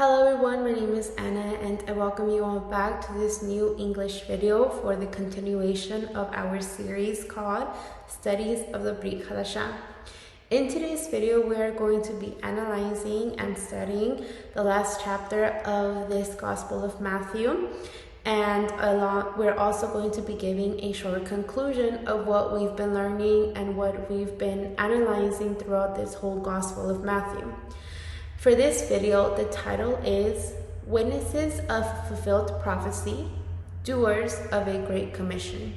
Hello everyone, my name is Anna and I welcome you all back to this new English video for the continuation of our series called Studies of the Brit Hadasha. In today's video, we are going to be analyzing and studying the last chapter of this Gospel of Matthew, and we're also going to be giving a short conclusion of what we've been learning and what we've been analyzing throughout this whole Gospel of Matthew. For this video, the title is Witnesses of Fulfilled Prophecy, Doers of a Great Commission.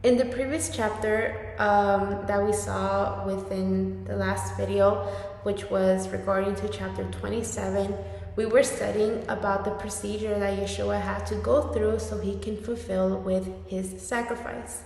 In the previous chapter that we saw within the last video, which was regarding to chapter 27, we were studying about the procedure that Yeshua had to go through so he can fulfill with his sacrifice.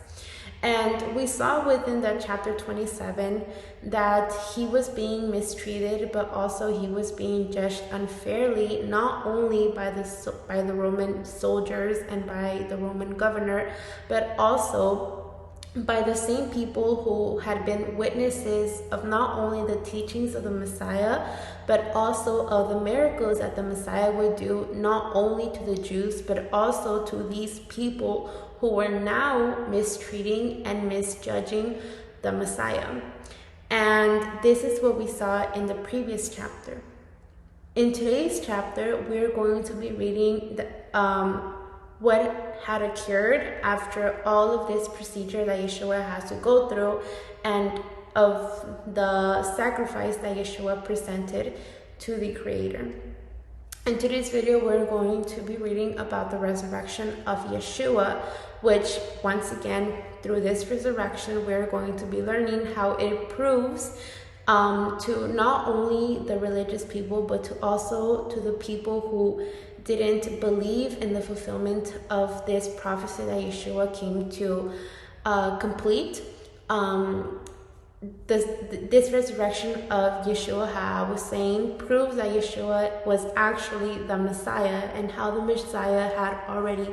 And we saw within that chapter 27 that he was being mistreated, but also he was being judged unfairly, not only by the Roman soldiers and by the Roman governor, but also by the same people who had been witnesses of not only the teachings of the Messiah, but also of the miracles that the Messiah would do, not only to the Jews, but also to these people who were now mistreating and misjudging the Messiah. And this is what we saw in the previous chapter. In today's chapter, we're going to be reading what had occurred after all of this procedure that Yeshua has to go through and of the sacrifice that Yeshua presented to the Creator. In today's video, we're going to be reading about the resurrection of Yeshua, which once again, through this resurrection, we're going to be learning how it proves to not only the religious people, but to also to the people who didn't believe in the fulfillment of this prophecy that Yeshua came to complete. This resurrection of Yeshua, how I was saying, proves that Yeshua was actually the Messiah, and how the Messiah had already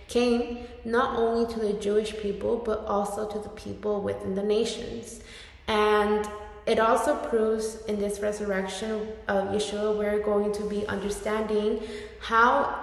came not only to the Jewish people, but also to the people within the nations. And it also proves in this resurrection of Yeshua, we're going to be understanding how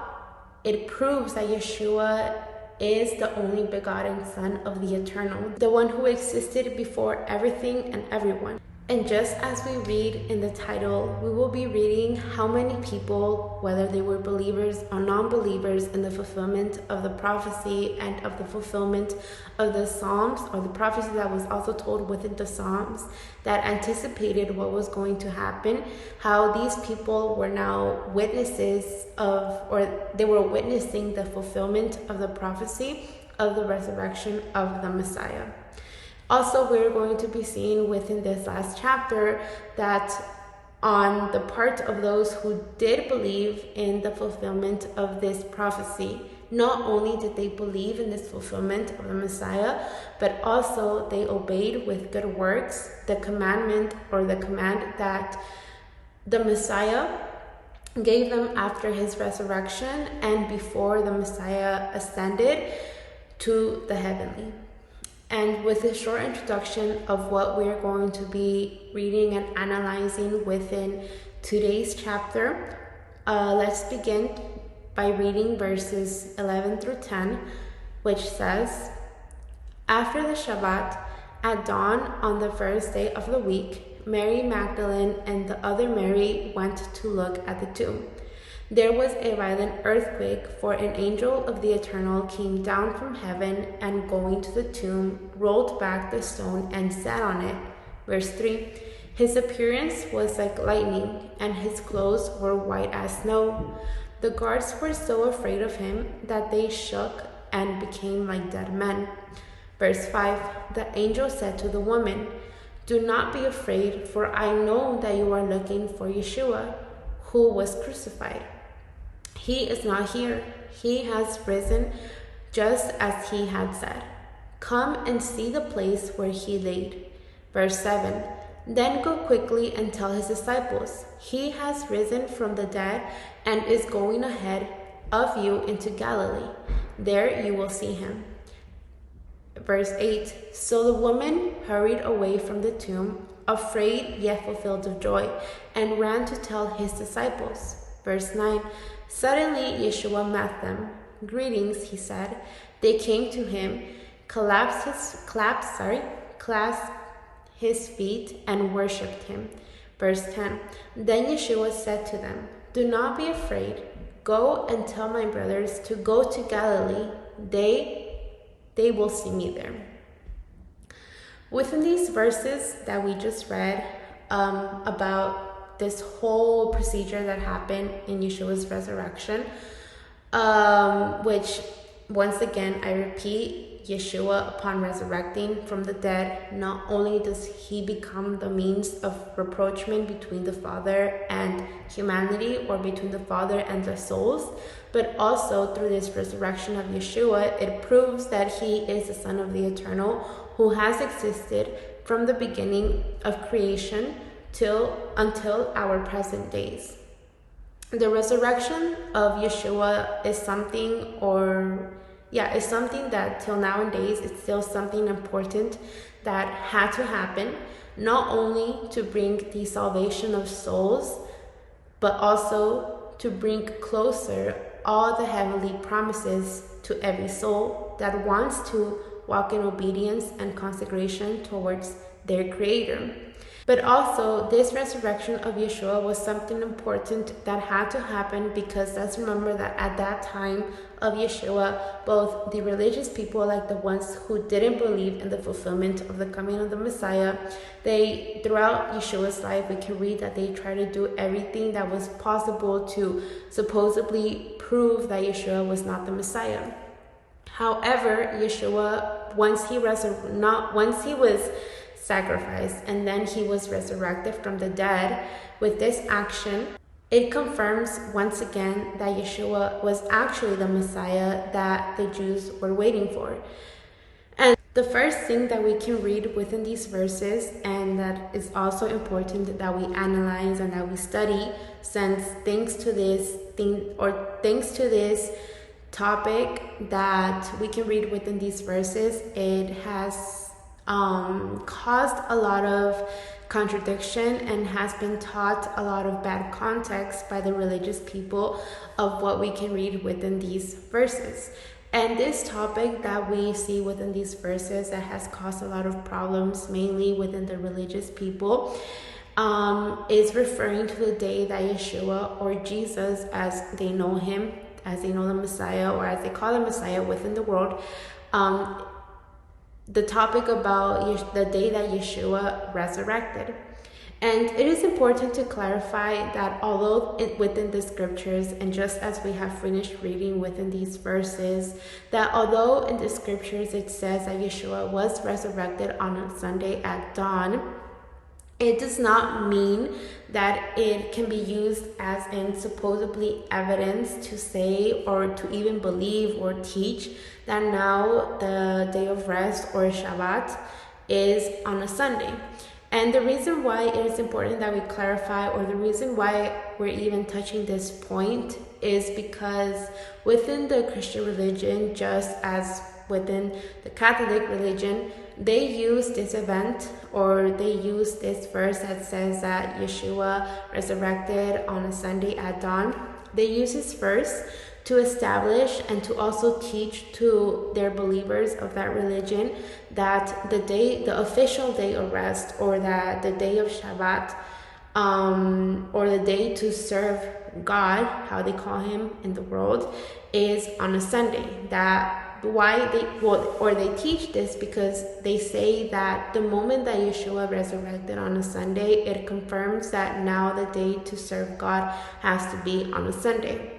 it proves that Yeshua is the only begotten Son of the Eternal, the one who existed before everything and everyone. And just as we read in the title, we will be reading how many people, whether they were believers or non-believers, in the fulfillment of the prophecy and of the fulfillment of the Psalms, or the prophecy that was also told within the Psalms that anticipated what was going to happen, how these people were now witnesses of, or they were witnessing the fulfillment of the prophecy of the resurrection of the Messiah. Also, we're going to be seeing within this last chapter that on the part of those who did believe in the fulfillment of this prophecy, not only did they believe in this fulfillment of the Messiah, but also they obeyed with good works the commandment, or the command that the Messiah gave them after his resurrection and before the Messiah ascended to the heavenly. And with a short introduction of what we're going to be reading and analyzing within today's chapter, let's begin by reading verses 11 through 10, which says, After the Shabbat, at dawn on the first day of the week, Mary Magdalene and the other Mary went to look at the tomb. There was a violent earthquake, for an angel of the Eternal came down from heaven and, going to the tomb, rolled back the stone and sat on it. Verse 3, His appearance was like lightning, and his clothes were white as snow. The guards were so afraid of him that they shook and became like dead men. Verse 5, The angel said to the woman, Do not be afraid, for I know that you are looking for Yeshua, who was crucified. He is not here. He has risen, just as he had said. Come and see the place where he laid. Verse 7, Then go quickly and tell his disciples, He has risen from the dead and is going ahead of you into Galilee. There you will see him. Verse 8, So the woman hurried away from the tomb, afraid yet fulfilled of joy, and ran to tell his disciples. Verse 9, suddenly Yeshua met them. Greetings, he said. They came to him, clasped his feet, and worshipped him. Verse 10, then Yeshua said to them, do not be afraid. Go and tell my brothers to go to Galilee. They will see me there. Within these verses that we just read about this whole procedure that happened in Yeshua's resurrection, which once again, I repeat, Yeshua, upon resurrecting from the dead, not only does he become the means of rapprochement between the Father and humanity, or between the Father and the souls, but also through this resurrection of Yeshua, it proves that he is the Son of the Eternal, who has existed from the beginning of creation until our present days. The resurrection of Yeshua is something that till nowadays it's still something important that had to happen, not only to bring the salvation of souls, but also to bring closer all the heavenly promises to every soul that wants to walk in obedience and consecration towards their Creator. But also, this resurrection of Yeshua was something important that had to happen, because let's remember that at that time of Yeshua, both the religious people, like the ones who didn't believe in the fulfillment of the coming of the Messiah, throughout Yeshua's life, we can read that they tried to do everything that was possible to supposedly prove that Yeshua was not the Messiah. However, Yeshua, once he was sacrificed and then he was resurrected from the dead, with this action, it confirms once again that Yeshua was actually the Messiah that the Jews were waiting for. And the first thing that we can read within these verses, and that is also important that we analyze and that we study, since thanks to this topic that we can read within these verses, it has caused a lot of contradiction and has been taught a lot of bad context by the religious people of what we can read within these verses. And this topic that we see within these verses that has caused a lot of problems, mainly within the religious people, is referring to the day that Yeshua, or Jesus as they know him, as they know the Messiah, or as they call the Messiah within the world, the topic about the day that Yeshua resurrected. And it is important to clarify that although within the scriptures, and just as we have finished reading within these verses, that although in the scriptures it says that Yeshua was resurrected on a Sunday at dawn, it does not mean that it can be used as in supposedly evidence to say or to even believe or teach that now the day of rest or Shabbat is on a Sunday. And the reason why it is important that we clarify, or the reason why we're even touching this point, is because within the Christian religion, just as within the Catholic religion, they use this event, or they use this verse that says that Yeshua resurrected on a Sunday at dawn. They use this verse to establish and to also teach to their believers of that religion that the official day of rest, or that the day of Shabbat, or the day to serve God, how they call him in the world, is on a Sunday. They teach this because they say that the moment that Yeshua resurrected on a Sunday, it confirms that now the day to serve God has to be on a Sunday.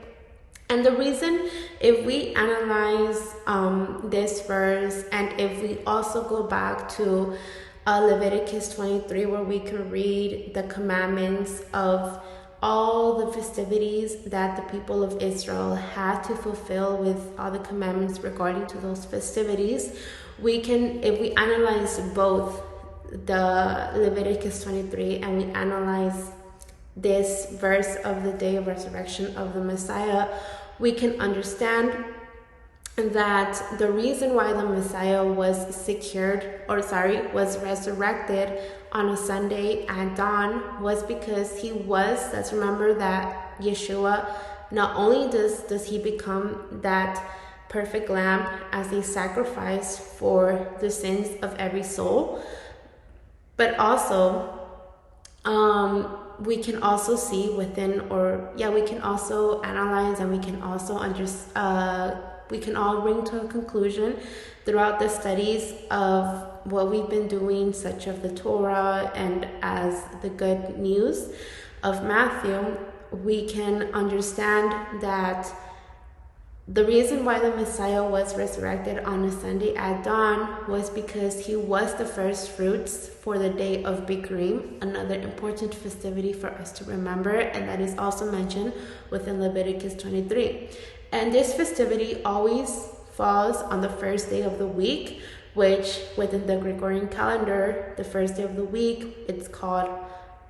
And the reason, if we analyze this verse, and if we also go back to Leviticus 23, where we can read the commandments of all the festivities that the people of Israel had to fulfill, with all the commandments regarding to those festivities, if we analyze both the Leviticus 23 and we analyze this verse of the day of resurrection of the Messiah, we can understand that the reason why the Messiah was was resurrected on a Sunday at dawn was because let's remember that Yeshua, not only does he become that perfect lamb as a sacrifice for the sins of every soul, but also we can also see we can also analyze, and we can also we can all bring to a conclusion throughout the studies of what we've been doing, such of the Torah and as the good news of Matthew. We can understand that the reason why the Messiah was resurrected on a Sunday at dawn was because he was the first fruits for the day of Bikurim, another important festivity for us to remember, and that is also mentioned within Leviticus 23. And this festivity always falls on the first day of the week, which within the Gregorian calendar, the first day of the week, it's called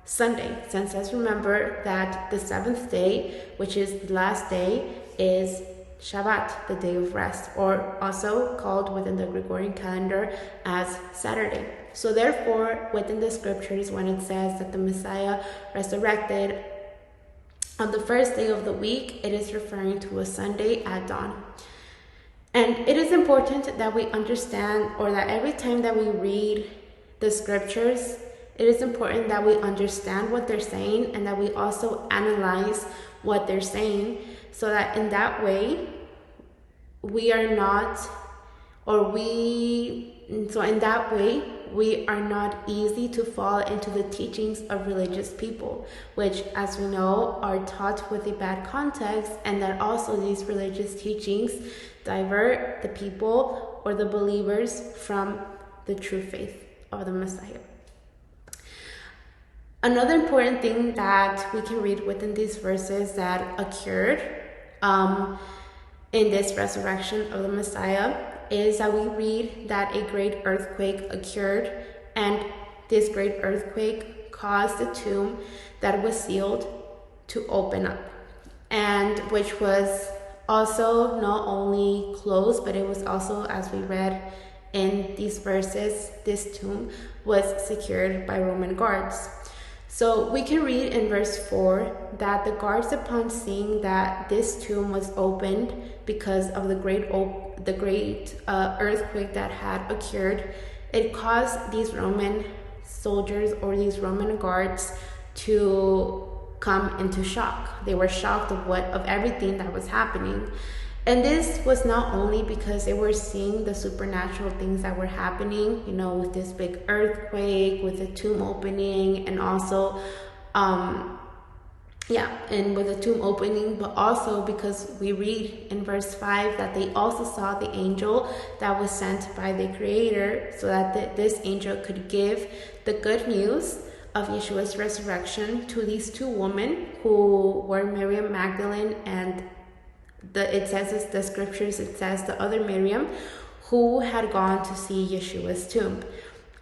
Sunday. Since let's remember that the seventh day, which is the last day, is Shabbat, the day of rest, or also called within the Gregorian calendar as Saturday. So therefore, within the scriptures, when it says that the Messiah resurrected on the first day of the week, it is referring to a Sunday at dawn. And it is important that we understand, or that every time that we read the scriptures, it is important that we understand what they're saying, and that we also analyze what they're saying, so that in that way we are not easy to fall into the teachings of religious people, which, as we know, are taught with a bad context, and that also these religious teachings divert the people or the believers from the true faith of the Messiah. Another important thing that we can read within these verses that occurred in this resurrection of the Messiah is that we read that a great earthquake occurred, and this great earthquake caused the tomb that was sealed to open up, and which was also not only closed, but it was also, as we read in these verses, this tomb was secured by Roman guards. So we can read in verse 4 that the guards, upon seeing that this tomb was opened because of the great earthquake that had occurred, it caused these Roman soldiers or these Roman guards to come into shock. They were shocked of everything that was happening. And this was not only because they were seeing the supernatural things that were happening, with this big earthquake, with the tomb opening, and also, with the tomb opening, but also because we read in verse 5 that they also saw the angel that was sent by the Creator, so that this angel could give the good news of Yeshua's resurrection to these two women who were Miriam Magdalene and the other Miriam, who had gone to see Yeshua's tomb.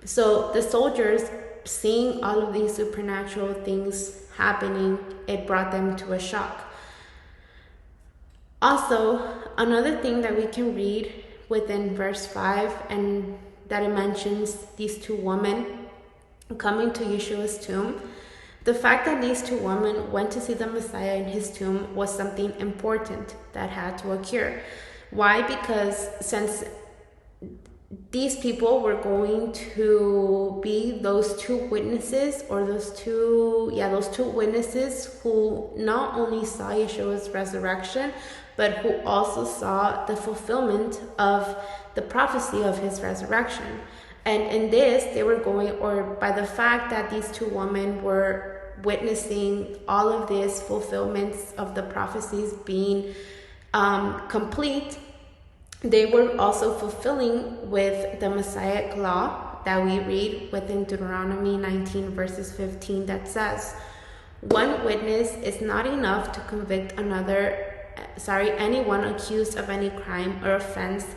So the soldiers, seeing all of these supernatural things happening, it brought them to a shock. Also, another thing that we can read within verse 5, and that it mentions these two women coming to Yeshua's tomb. The fact that these two women went to see the Messiah in his tomb was something important that had to occur. Why? Because since these people were going to be those two witnesses, or those two witnesses who not only saw Yeshua's resurrection, but who also saw the fulfillment of the prophecy of his resurrection. And in this, they were by the fact that these two women were witnessing all of these fulfillments of the prophecies being complete, they were also fulfilling with the Messianic law that we read within Deuteronomy 19 verses 15 that says, one witness is not enough to convict anyone accused of any crime or offense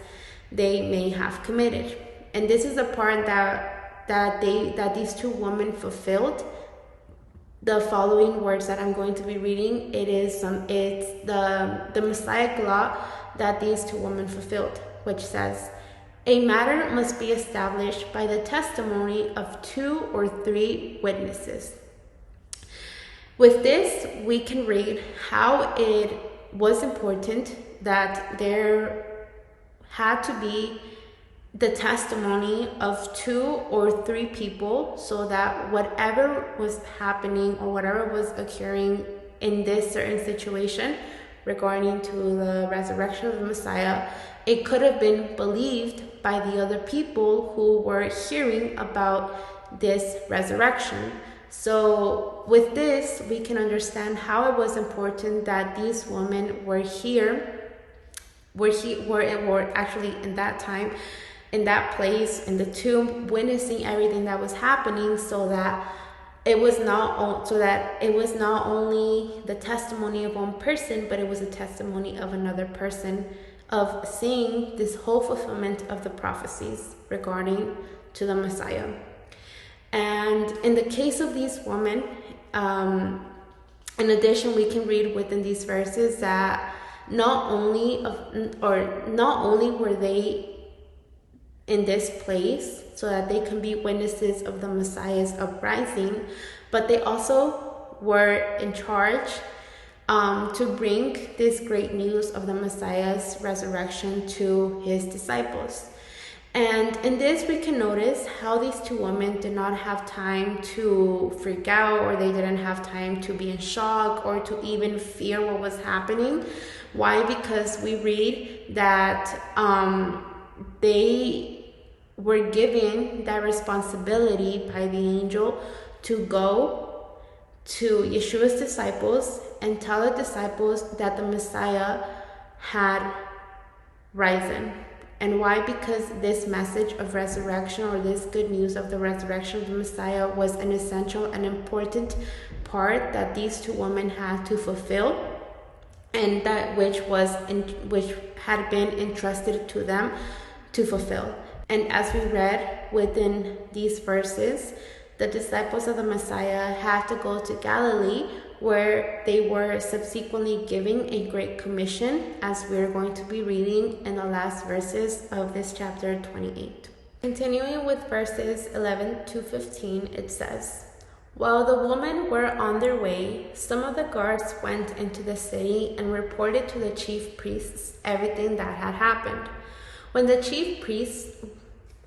they may have committed. And this is the part that these two women fulfilled, the following words that I'm going to be reading, it's the Messiah law that these two women fulfilled, which says, "A matter must be established by the testimony of 2 or 3 witnesses." With this, we can read how it was important that there had to be the testimony of 2 or 3 people, so that whatever was happening or whatever was occurring in this certain situation regarding to the resurrection of the Messiah, it could have been believed by the other people who were hearing about this resurrection. So with this, we can understand how it was important that these women were actually in that time, in that place, in the tomb, witnessing everything that was happening, so that it was not only the testimony of one person, but it was a testimony of another person, of seeing this whole fulfillment of the prophecies regarding to the Messiah. And in the case of these women, in addition, we can read within these verses that not only were they in this place so that they can be witnesses of the Messiah's uprising, but they also were in charge to bring this great news of the Messiah's resurrection to his disciples. And in this, we can notice how these two women did not have time to freak out, or they didn't have time to be in shock or to even fear what was happening. Why? Because we read that they were given that responsibility by the angel to go to Yeshua's disciples and tell the disciples that the Messiah had risen. And why? Because this message of resurrection, or this good news of the resurrection of the Messiah, was an essential and important part that these two women had to fulfill, and that which had been entrusted to them to fulfill. And as we read within these verses, the disciples of the Messiah had to go to Galilee, where they were subsequently given a great commission, as we're going to be reading in the last verses of this chapter 28. Continuing with verses 11 to 15, it says, "While the women were on their way, some of the guards went into the city and reported to the chief priests everything that had happened. When the chief priests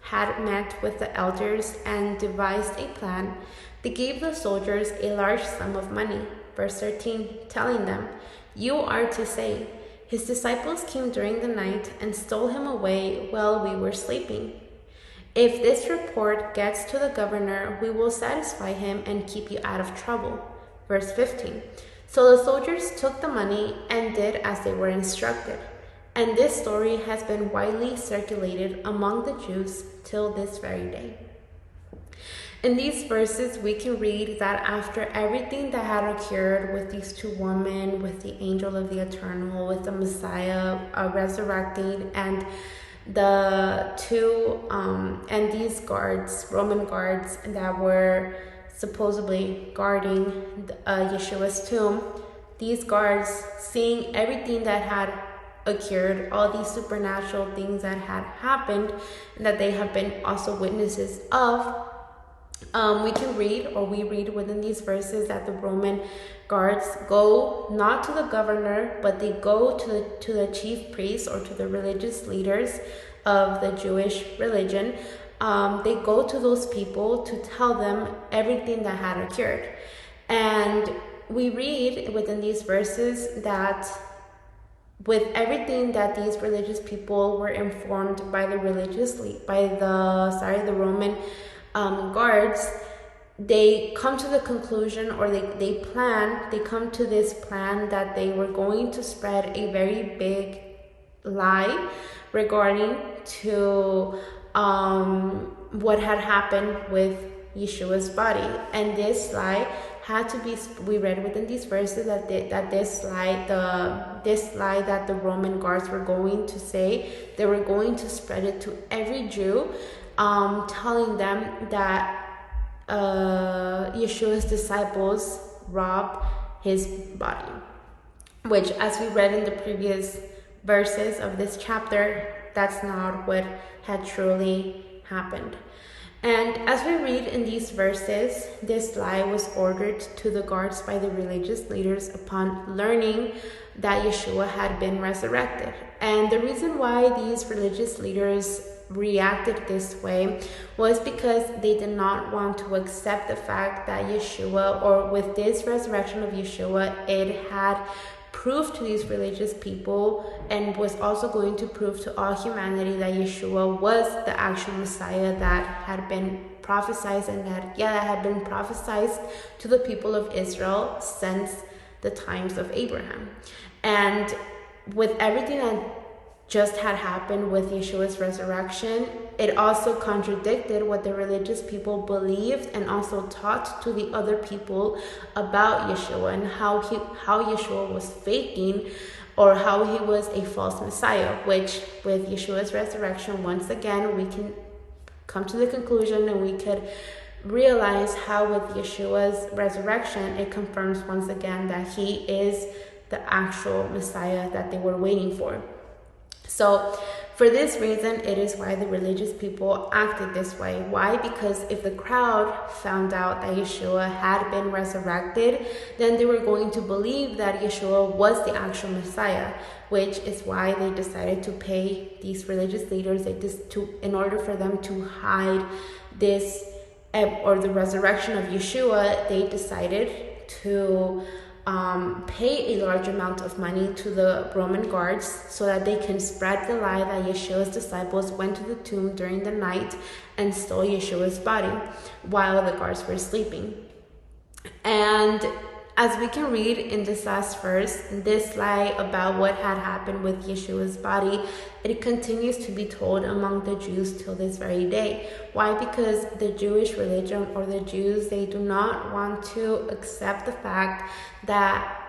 had met with the elders and devised a plan, they gave the soldiers a large sum of money." Verse 13, telling them, "You are to say, 'His disciples came during the night and stole him away while we were sleeping.' If this report gets to the governor, we will satisfy him and keep you out of trouble." Verse 15, "So the soldiers took the money and did as they were instructed. And this story has been widely circulated among the Jews till this very day." In these verses, we can read that after everything that had occurred with these two women, with the angel of the eternal, with the Messiah resurrecting, and the two and these guards, Roman guards, that were supposedly guarding Yeshua's tomb, these guards, seeing everything that had occurred, all these supernatural things that had happened, and that they have been also witnesses of, we read within these verses that the Roman guards go not to the governor, but they go to the chief priests, or to the religious leaders of the Jewish religion. They go to those people to tell them everything that had occurred. And we read within these verses that with everything that these religious people were informed by the Roman guards, they come to the conclusion, or they come to this plan that they were going to spread a very big lie regarding to what had happened with Yeshua's body. And this lie had to be, we read within these verses that this lie that the Roman guards were going to say, they were going to spread it to every Jew, telling them that Yeshua's disciples robbed his body, which, as we read in the previous verses of this chapter, that's not what had truly happened. And as we read in these verses, this lie was ordered to the guards by the religious leaders upon learning that Yeshua had been resurrected. And the reason why these religious leaders reacted this way was because they did not want to accept the fact that Yeshua, or with this resurrection of Yeshua, it had proved to these religious people and was also going to prove to all humanity that Yeshua was the actual Messiah that had been prophesied, and that had been prophesied to the people of Israel since the times of Abraham. And with everything that just had happened with Yeshua's resurrection, it also contradicted what the religious people believed and also taught to the other people about Yeshua, and how Yeshua was faking, or how he was a false Messiah, which with Yeshua's resurrection, once again, we can come to the conclusion and we could realize how with Yeshua's resurrection, it confirms once again that he is the actual Messiah that they were waiting for. So for this reason, it is why the religious people acted this way. Why? Because if the crowd found out that Yeshua had been resurrected, then they were going to believe that Yeshua was the actual Messiah, which is why they decided to pay these religious leaders in order for them to hide this, or the resurrection of Yeshua. They decided to pay a large amount of money to the Roman guards so that they can spread the lie that Yeshua's disciples went to the tomb during the night and stole Yeshua's body while the guards were sleeping. And as we can read in this last verse, this lie about what had happened with Yeshua's body, it continues to be told among the Jews till this very day. Why? Because the Jewish religion, or the Jews, they do not want to accept the fact that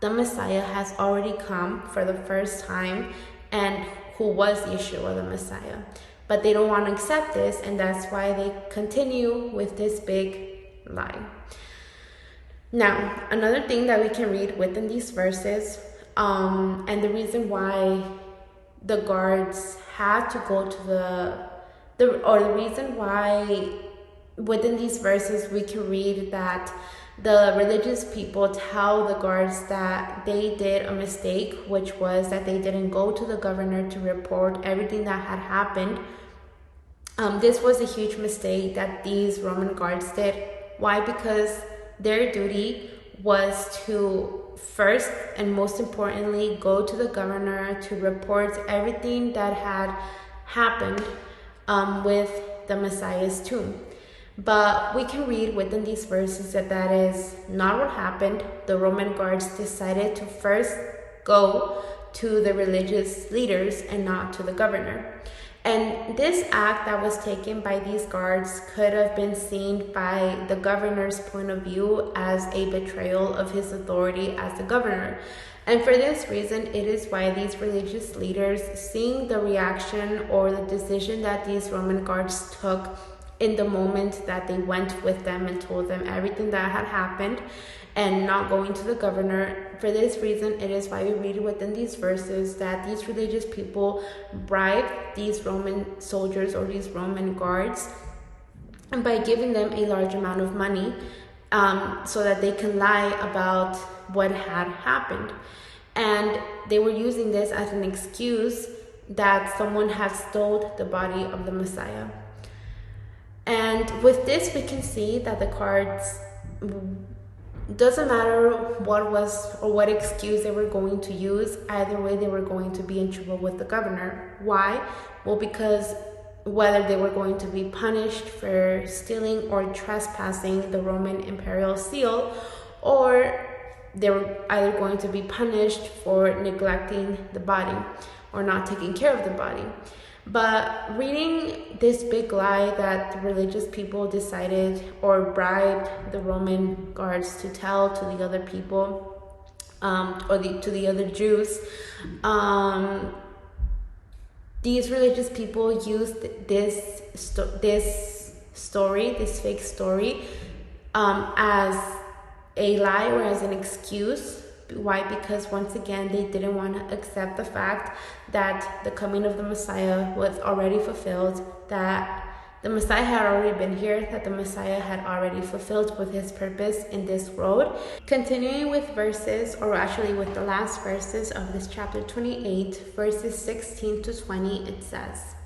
the Messiah has already come for the first time, and who was Yeshua the Messiah. But they don't want to accept this, and that's why they continue with this big lie. Now, another thing that we can read within these verses, and the reason why the guards had to go to the reason why within these verses we can read that the religious people tell the guards that they did a mistake, which was that they didn't go to the governor to report everything that had happened. This was a huge mistake that these Roman guards did. Why? Because their duty was to first and most importantly go to the governor to report everything that had happened with the Messiah's tomb. But we can read within these verses that that is not what happened. The Roman guards decided to first go to the religious leaders and not to the governor. And this act that was taken by these guards could have been seen by the governor's point of view as a betrayal of his authority as the governor. And for this reason, it is why these religious leaders, seeing the reaction or the decision that these Roman guards took in the moment that they went with them and told them everything that had happened, and not going to the governor. For this reason, it is why we read within these verses that these religious people bribed these Roman soldiers or these Roman guards, and by giving them a large amount of money so that they can lie about what had happened. And they were using this as an excuse that someone had stole the body of the Messiah. And with this, we can see that the guards, doesn't matter what was or what excuse they were going to use, either way they were going to be in trouble with the governor. Why? Well, because whether they were going to be punished for stealing or trespassing the Roman imperial seal, or they were either going to be punished for neglecting the body or not taking care of the body. But reading this big lie that the religious people decided or bribed the Roman guards to tell to the other people, to the other Jews, these religious people used this story, this fake story, as a lie or as an excuse. Why? Because once again, they didn't want to accept the fact that the coming of the Messiah was already fulfilled, that the Messiah had already been here, that the Messiah had already fulfilled with his purpose in this world. Continuing with verses, or actually with the last verses of this chapter 28, verses 16 to 20, it says,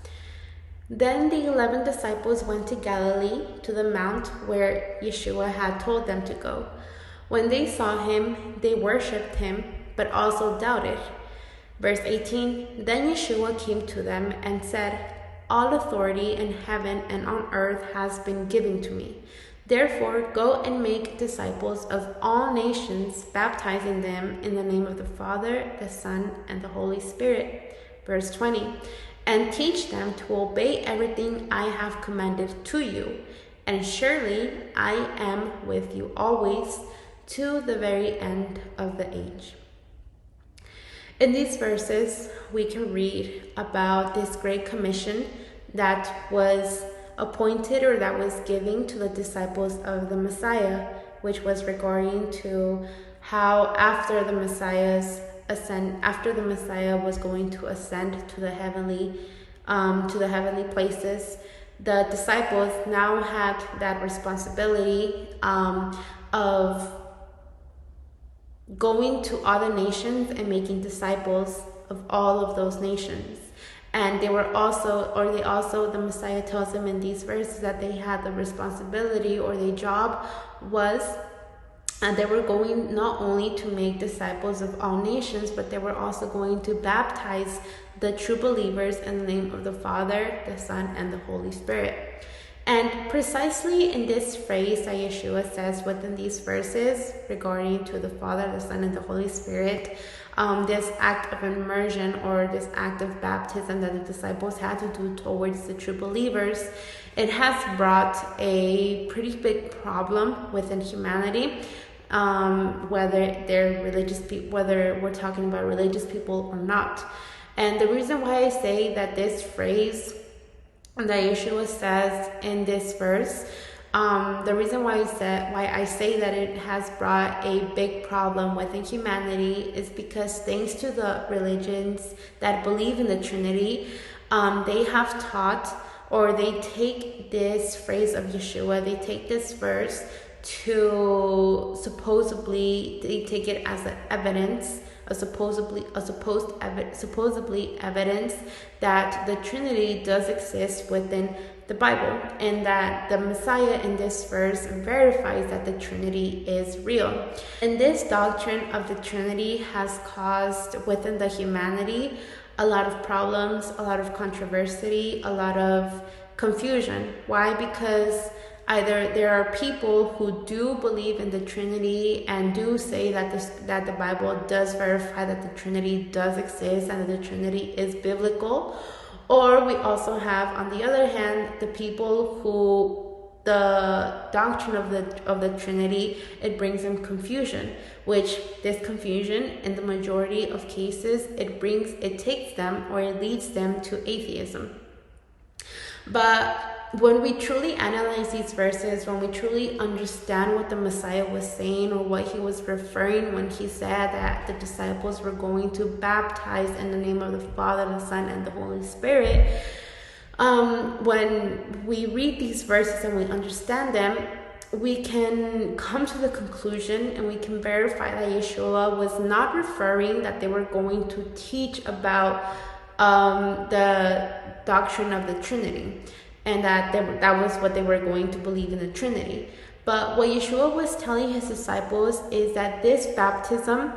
"Then the 11 disciples went to Galilee, to the mount where Yeshua had told them to go. When they saw him, they worshipped him, but also doubted." Verse 18, "Then Yeshua came to them and said, 'All authority in heaven and on earth has been given to me. Therefore, go and make disciples of all nations, baptizing them in the name of the Father, the Son, and the Holy Spirit.'" Verse 20, "And teach them to obey everything I have commanded to you. And surely I am with you always, to the very end of the age." In these verses, we can read about this great commission that was appointed, or that was given to the disciples of the Messiah, which was regarding to how after the Messiah was going to ascend to the heavenly places, the disciples now had that responsibility of going to other nations and making disciples of all of those nations. And the Messiah tells them in these verses that they had the responsibility, or their job was, and they were going not only to make disciples of all nations, but they were also going to baptize the true believers in the name of the Father, the Son, and the Holy Spirit. And precisely in this phrase that Yeshua says within these verses regarding to the Father, the Son, and the Holy Spirit, this act of immersion, or this act of baptism that the disciples had to do towards the true believers, it has brought a pretty big problem within humanity, whether they're religious whether we're talking about religious people or not. And the reason why I say that this phrase that Yeshua says in this verse, the reason why I say that it has brought a big problem within humanity is because thanks to the religions that believe in the Trinity, they have taught, or they take this phrase of Yeshua, they take this verse to they take it as an evidence, supposedly evidence that the Trinity does exist within the Bible, and that the Messiah in this verse verifies that the Trinity is real. And this doctrine of the Trinity has caused within the humanity a lot of problems, a lot of controversy, a lot of confusion. Why? Because either there are people who do believe in the Trinity and do say that the Bible does verify that the Trinity does exist and that the Trinity is biblical, or we also have, on the other hand, the people who the doctrine of the Trinity, it brings them confusion, which this confusion, in the majority of cases, it takes them, or it leads them to atheism. But when we truly analyze these verses, when we truly understand what the Messiah was saying, or what he was referring when he said that the disciples were going to baptize in the name of the Father, the Son, and the Holy Spirit, when we read these verses and we understand them, we can come to the conclusion, and we can verify that Yeshua was not referring that they were going to teach about the doctrine of the Trinity, and that was what they were going to believe in the Trinity. But what Yeshua was telling his disciples is that this baptism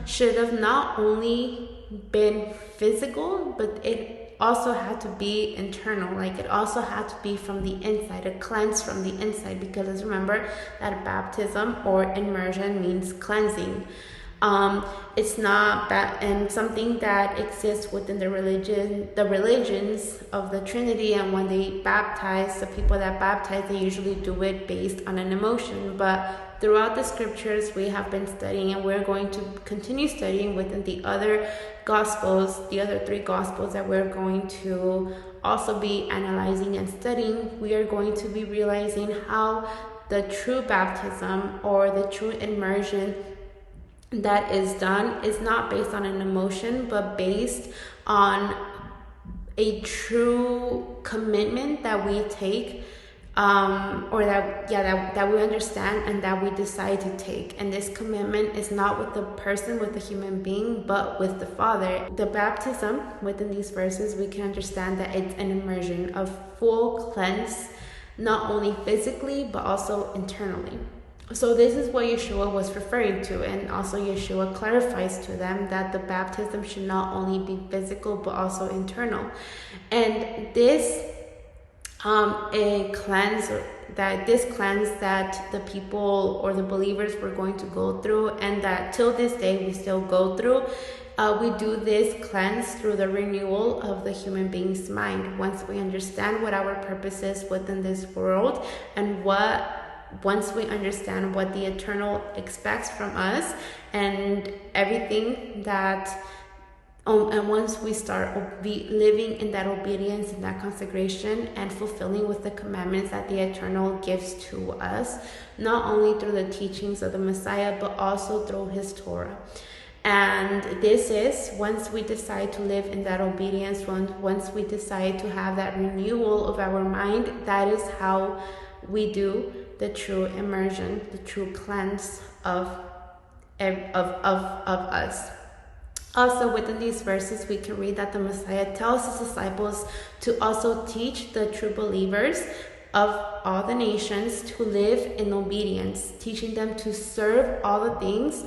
should have not only been physical, but it also had to be internal. Like, it also had to be from the inside, a cleanse from the inside, because remember that baptism or immersion means cleansing. It's not that, and something that exists within the religions of the Trinity. And when they baptize, the people that baptize, they usually do it based on an emotion. But throughout the scriptures, we have been studying, and we're going to continue studying within the other gospels, the other 3 gospels that we're going to also be analyzing and studying. We are going to be realizing how the true baptism or the true immersion that is done is not based on an emotion, but based on a true commitment that we take, or that we understand and that we decide to take. And this commitment is not with the person, with the human being, but with the Father. The baptism within these verses, we can understand that it's an immersion of full cleanse, not only physically but also internally. So this is what Yeshua was referring to, and also Yeshua clarifies to them that the baptism should not only be physical but also internal. And this cleanse that the people or the believers were going to go through, and that till this day we still go through. We do this cleanse through the renewal of the human being's mind. Once we understand what our purpose is within this world, and once we understand what the Eternal expects from us, and everything that, and once we start living in that obedience, in that consecration, and fulfilling with the commandments that the Eternal gives to us, not only through the teachings of the Messiah, but also through his Torah. And this is, once we decide to live in that obedience, once we decide to have that renewal of our mind, that is how we do the true immersion, the true cleanse of us. Also, within these verses, we can read that the Messiah tells his disciples to also teach the true believers of all the nations to live in obedience, teaching them to serve all the things,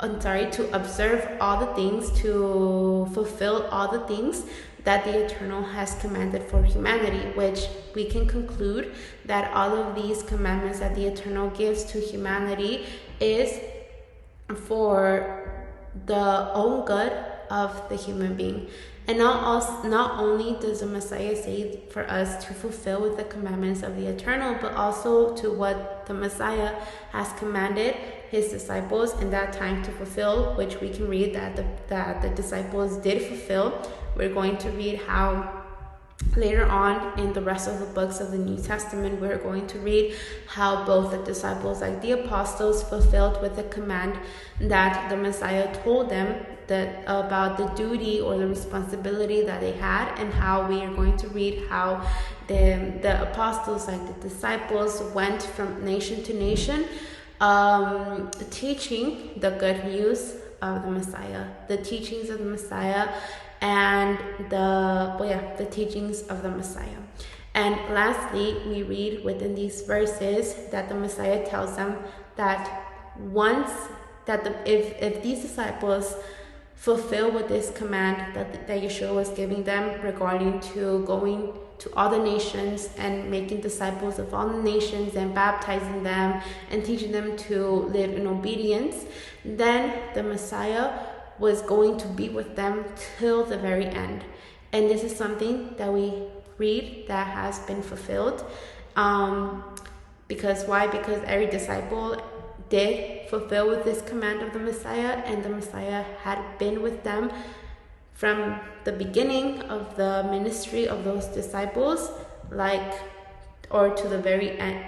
to observe all the things, to fulfill all the things that the Eternal has commanded for humanity, which we can conclude that all of these commandments that the Eternal gives to humanity is for the own good of the human being. And not only does the Messiah say for us to fulfill with the commandments of the Eternal, but also to what the Messiah has commanded his disciples in that time to fulfill, which we can read that the disciples did fulfill. We're going to read how later on in the rest of the books of the New Testament, we're going to read how both the disciples, like the apostles, fulfilled with the command that the Messiah told them that about the duty or the responsibility that they had, and how we are going to read how the apostles, like the disciples, went from nation to nation, teaching the good news of the Messiah, the teachings of the Messiah, and the teachings of the Messiah. And lastly, we read within these verses that the Messiah tells them that if these disciples fulfill with this command that Yeshua was giving them regarding to going to all the nations and making disciples of all the nations and baptizing them and teaching them to live in obedience, then the Messiah was going to be with them till the very end. And this is something that we read that has been fulfilled. Because why? Because every disciple did fulfill with this command of the Messiah, and the Messiah had been with them from the beginning of the ministry of those disciples, or to the very end.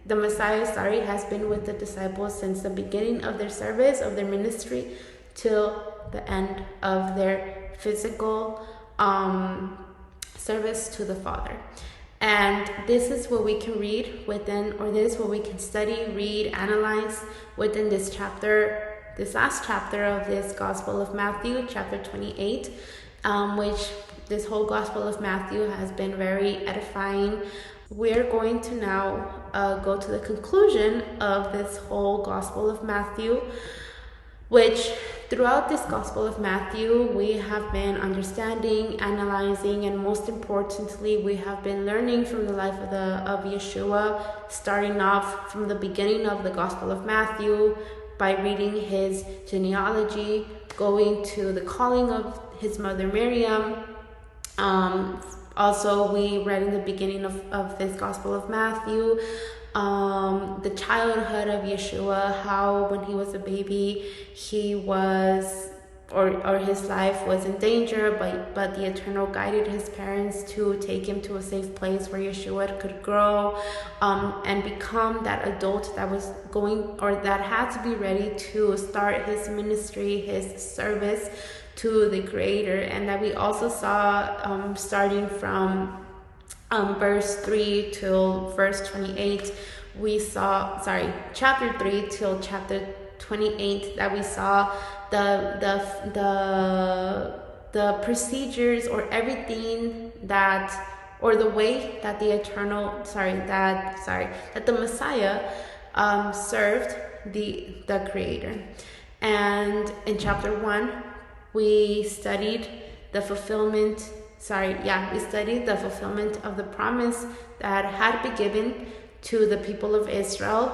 The Messiah, has been with the disciples since the beginning of their service, of their ministry, till the end of their physical service to the Father. And this is what we can read within, or this is what we can study, read, analyze within this chapter, this last chapter of this Gospel of Matthew, chapter 28, which this whole Gospel of Matthew has been very edifying. We're going to now go to the conclusion of this whole Gospel of Matthew, which throughout this Gospel of Matthew, we have been understanding, analyzing, and most importantly, we have been learning from the life of Yeshua, starting off from the beginning of the Gospel of Matthew, by reading his genealogy, going to the calling of his mother Miriam. Also, we read in the beginning of this Gospel of Matthew, the childhood of Yeshua, how when he was a baby, he was, or his life was in danger, but the Eternal guided his parents to take him to a safe place where Yeshua could grow and become that adult that was going, or that had to be ready to start his ministry, his service to the Creator. And that we also saw starting from verse 3 till verse 28, we saw, chapter 3 till chapter 28, that we saw the procedures, or everything that, or the way that the Eternal, that the Messiah served the Creator. And in chapter 1, we studied the fulfillment of the promise that had been given to the people of Israel,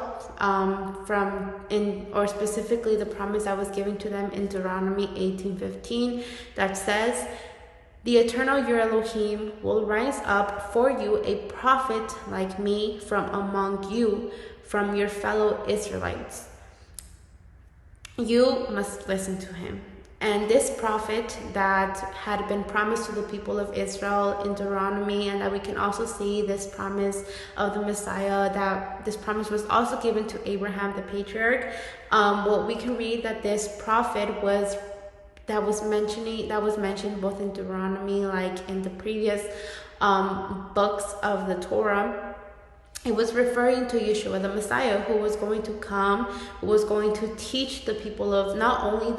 or specifically the promise that was given to them in Deuteronomy 18:15, that says, "The Eternal your Elohim will rise up for you a prophet like me from among you, from your fellow Israelites. You must listen to him." And this prophet that had been promised to the people of Israel in Deuteronomy, and that we can also see this promise of the Messiah, that this promise was also given to Abraham, the patriarch. We can read that this prophet was mentioned both in Deuteronomy, like in the previous books of the Torah. It was referring to Yeshua, the Messiah, who was going to come, who was going to teach the people of, not only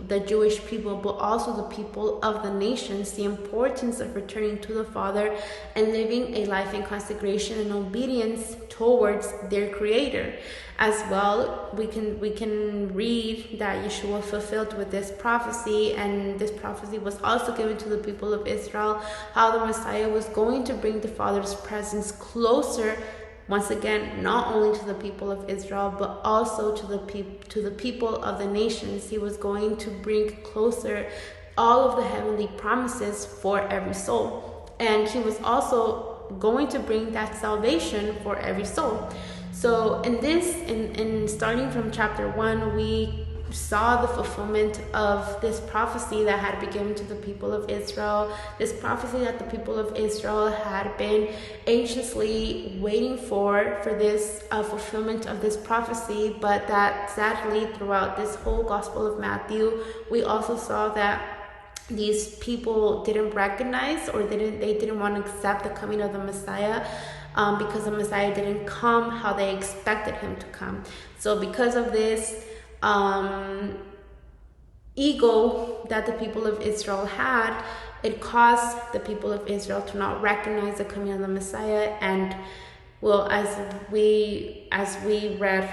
the Jewish people, but also the people of the nations, the importance of returning to the Father and living a life in consecration and obedience towards their Creator. As well, we can read that Yeshua fulfilled with this prophecy, and this prophecy was also given to the people of Israel, how the Messiah was going to bring the Father's presence closer, once again, not only to the people of Israel, but also to the people of the nations. He was going to bring closer all of the heavenly promises for every soul. And he was also going to bring that salvation for every soul. So in starting from chapter 1, we saw the fulfillment of this prophecy that had been given to the people of Israel, this prophecy that the people of Israel had been anxiously waiting for this fulfillment of this prophecy, but that sadly throughout this whole Gospel of Matthew, we also saw that these people didn't recognize, or they didn't want to accept the coming of the Messiah, because the Messiah didn't come how they expected him to come. So because of this ego that the people of Israel had, it caused the people of Israel to not recognize the coming of the Messiah. And well, as we read,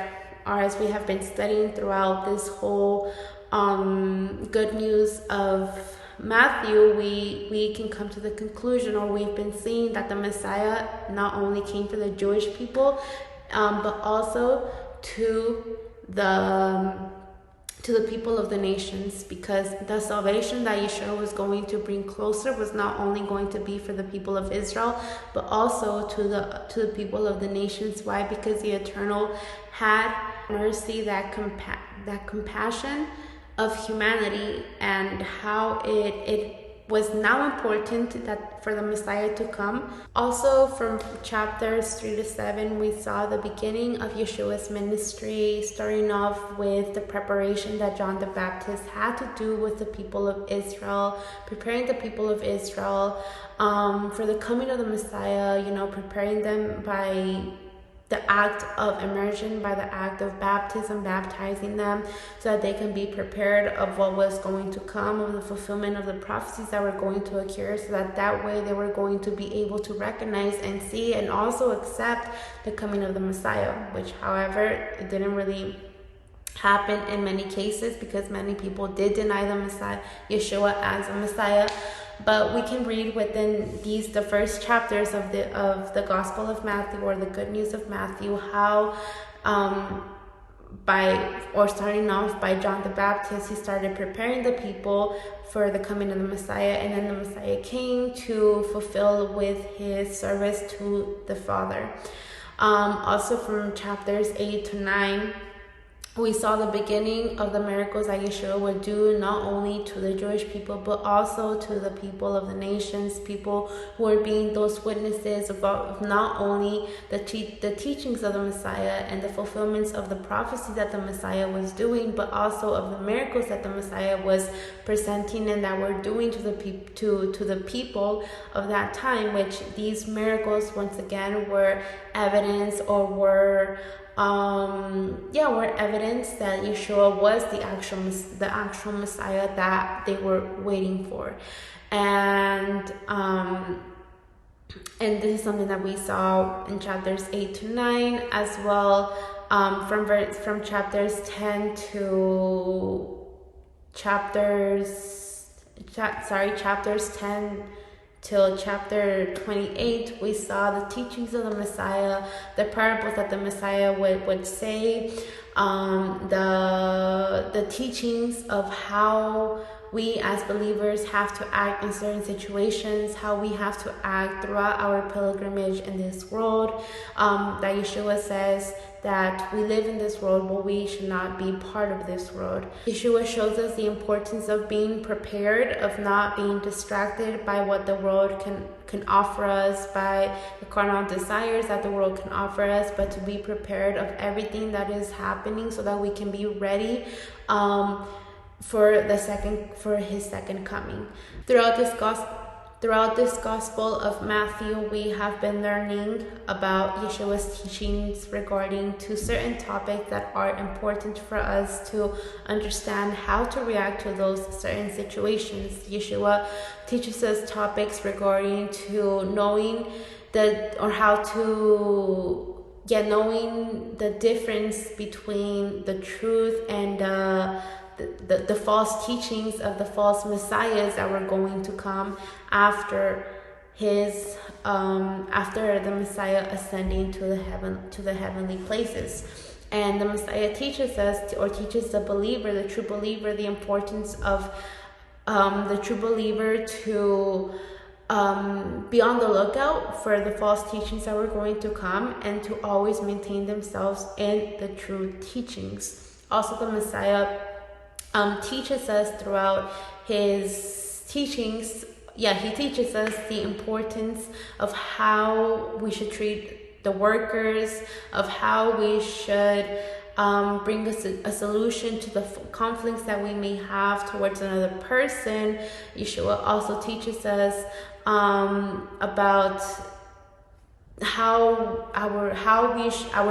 or as we have been studying throughout this whole good news of Matthew, we can come to the conclusion, or we've been seeing, that the Messiah not only came for the Jewish people, but also to the people of the nations, because the salvation that Yeshua was going to bring closer was not only going to be for the people of Israel, but also to the people of the nations. Why? Because the Eternal had mercy, that compassion of humanity, and how it was now important that for the Messiah to come. Also, from chapters 3 to 7, we saw the beginning of Yeshua's ministry, starting off with the preparation that John the Baptist had to do with the people of Israel, preparing the people of Israel for the coming of the Messiah, preparing them by the act of immersion, by the act of baptism, baptizing them so that they can be prepared of what was going to come, of the fulfillment of the prophecies that were going to occur, so that way they were going to be able to recognize and see and also accept the coming of the Messiah, which, however, it didn't really happen in many cases, because many people did deny the Messiah, Yeshua, as a Messiah. But we can read within the first chapters of the Gospel of Matthew, or the Good News of Matthew, how starting off by John the Baptist. He started preparing the people for the coming of the Messiah, and then the Messiah came to fulfill with his service to the Father. Also from chapters 8 to 9, we saw the beginning of the miracles that Yeshua would do, not only to the Jewish people, but also to the people of the nations, people who are being those witnesses about not only the teachings of the Messiah and the fulfillments of the prophecy that the Messiah was doing, but also of the miracles that the Messiah was presenting and that were doing to the people of that time, which these miracles, once again, were evidence, or were evidence that Yeshua was the actual Messiah that they were waiting for. And this is something that we saw in chapters 8 to 9 as well, from chapters 10 to chapters 10 till chapter 28, we saw the teachings of the Messiah, the parables that the Messiah would say, the teachings of how we as believers have to act in certain situations, how we have to act throughout our pilgrimage in this world, that Yeshua says that we live in this world, but we should not be part of this world. Yeshua shows us the importance of being prepared, of not being distracted by what the world can offer us, by the carnal desires that the world can offer us, but to be prepared of everything that is happening so that we can be ready for his second coming. Throughout this Gospel of Matthew, we have been learning about Yeshua's teachings regarding to certain topics that are important for us to understand how to react to those certain situations. Yeshua teaches us topics regarding to knowing knowing the difference between the truth and the false teachings of the false messiahs that were going to come after the Messiah ascending to the heavenly places. And the Messiah teaches the believer, the true believer, the importance of the true believer to be on the lookout for the false teachings that were going to come, and to always maintain themselves in the true teachings. Also, the Messiah teaches us throughout his teachings, he teaches us the importance of how we should treat the workers, of how we should bring a solution to the conflicts that we may have towards another person. Yeshua also teaches us about how our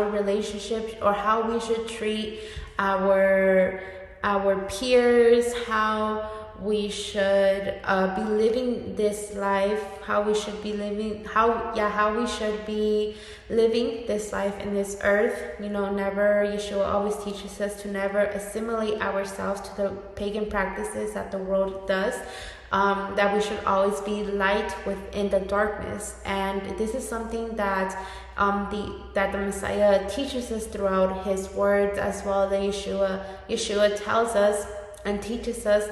relationships, or how we should treat our peers, how we should be living this life, how we should be living this life in this earth. Yeshua always teaches us to never assimilate ourselves to the pagan practices that the world does, that we should always be light within the darkness. And this is something that the Messiah teaches us throughout his words as well. That Yeshua tells us and teaches us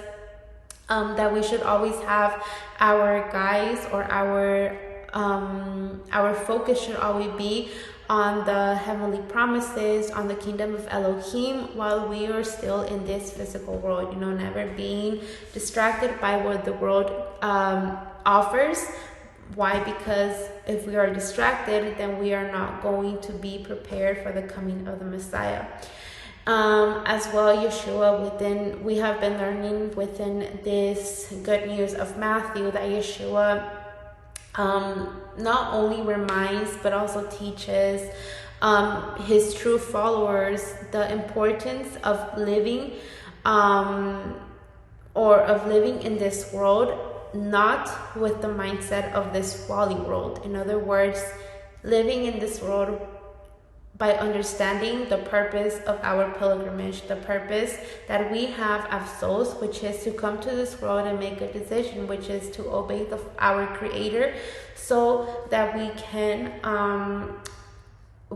that we should always have our guides, or our focus should always be on the heavenly promises, on the kingdom of Elohim, while we are still in this physical world. Never being distracted by what the world offers. Why? Because if we are distracted, then we are not going to be prepared for the coming of the Messiah. As well, Yeshua, we have been learning within this good news of Matthew that Yeshua not only reminds but also teaches his true followers the importance of living in this world, not with the mindset of this fallen world. In other words, living in this world by understanding the purpose of our pilgrimage, the purpose that we have as souls, which is to come to this world and make a decision, which is to obey our Creator, so that we can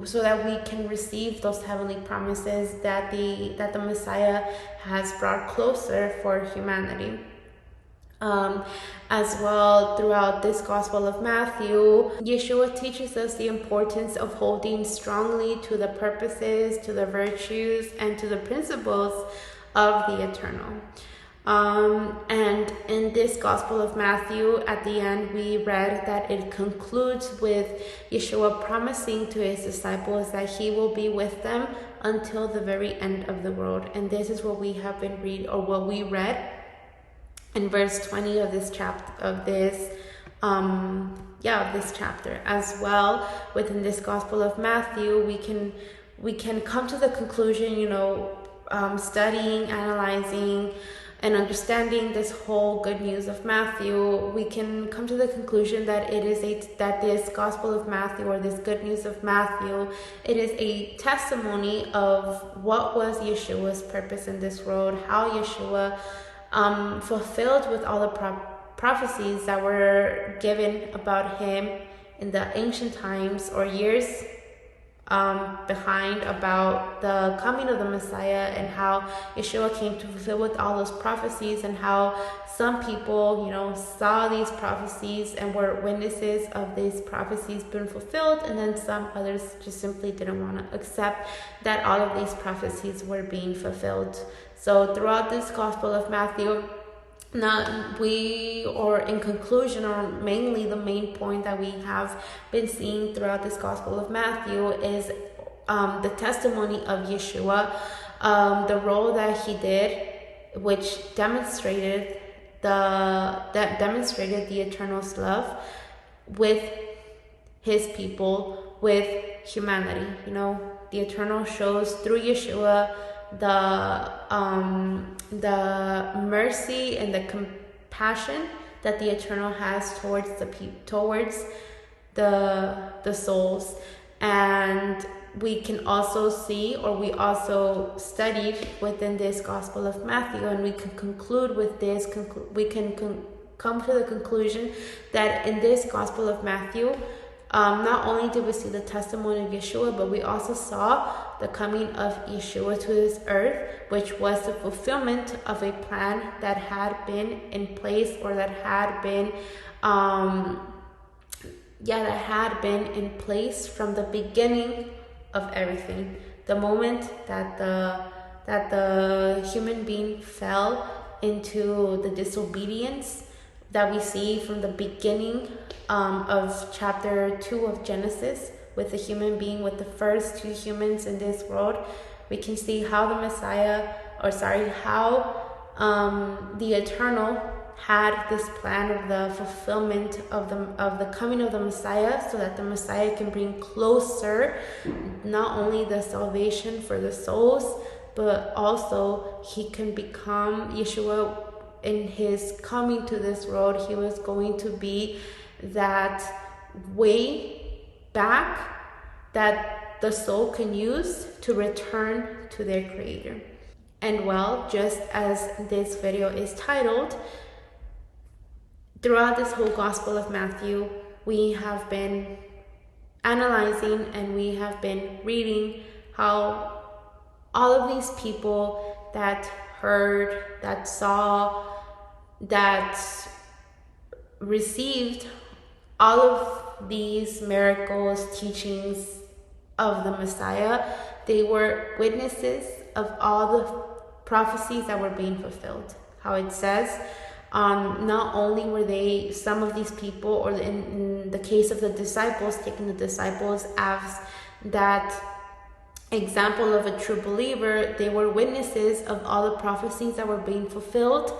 so that we can receive those heavenly promises that the Messiah has brought closer for humanity. As well, throughout this Gospel of Matthew, Yeshua teaches us the importance of holding strongly to the purposes, to the virtues, and to the principles of the eternal. And in this Gospel of Matthew, at the end, we read that it concludes with Yeshua promising to his disciples that he will be with them until the very end of the world. And this is what we have been what we read in verse 20 of this chapter, of this chapter. As well, within this Gospel of Matthew, we can come to the conclusion, studying, analyzing, and understanding this whole good news of Matthew, we can come to the conclusion that that this Gospel of Matthew, or this good news of Matthew, it is a testimony of what was Yeshua's purpose in this world, how Yeshua fulfilled with all the prophecies that were given about him in the ancient times, or years behind, about the coming of the Messiah, and how Yeshua came to fulfill with all those prophecies, and how some people, saw these prophecies and were witnesses of these prophecies being fulfilled, and then some others just simply didn't want to accept that all of these prophecies were being fulfilled. So throughout this Gospel of Matthew, in conclusion, or mainly the main point that we have been seeing throughout this Gospel of Matthew is the testimony of Yeshua, the role that he did, which demonstrated the Eternal's love with his people, with humanity. The Eternal shows through Yeshua the mercy and the compassion that the Eternal has towards the souls. And we can also see, or we also studied within this Gospel of Matthew, and we can conclude with this. We can come to the conclusion that in this Gospel of Matthew, not only did we see the testimony of Yeshua, but we also saw the coming of Yeshua to this earth, which was the fulfillment of a plan that had been in place, or that had been in place from the beginning of everything. The moment that the human being fell into the disobedience that we see from the beginning of chapter 2 of Genesis, with the human being, with the first two humans in this world, we can see how the the Eternal had this plan of the fulfillment of the coming of the Messiah, so that the Messiah can bring closer not only the salvation for the souls, but also he can become Yeshua. In his coming to this world, he was going to be that way back that the soul can use to return to their Creator. And well, just as this video is titled, throughout this whole Gospel of Matthew, we have been analyzing and we have been reading how all of these people that heard, that saw, that received all of these miracles, teachings of the Messiah, they were witnesses of all the prophecies that were being fulfilled. How it says, not only were they, some of these people, or in the case of the disciples, taking the disciples as that example of a true believer, they were witnesses of all the prophecies that were being fulfilled.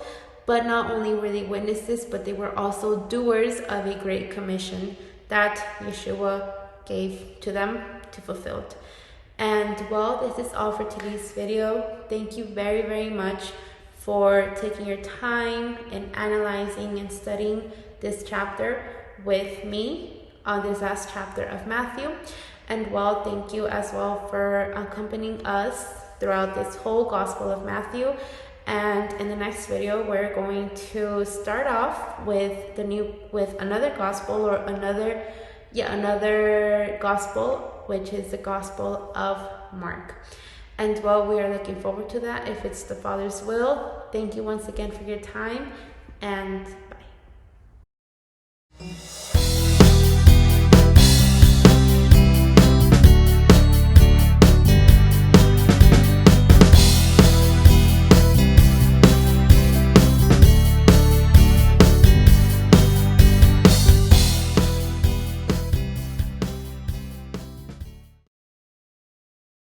But not only were they witnesses, but they were also doers of a great commission that Yeshua gave to them to fulfill. And well, this is all for today's video. Thank you very, very much for taking your time and analyzing and studying this chapter with me on this last chapter of Matthew. And well, thank you as well for accompanying us throughout this whole Gospel of Matthew. And in the next video, we're going to start off with another gospel, or another gospel which is the Gospel of Mark. And well, we are looking forward to that if it's the Father's will. Thank you once again for your time, and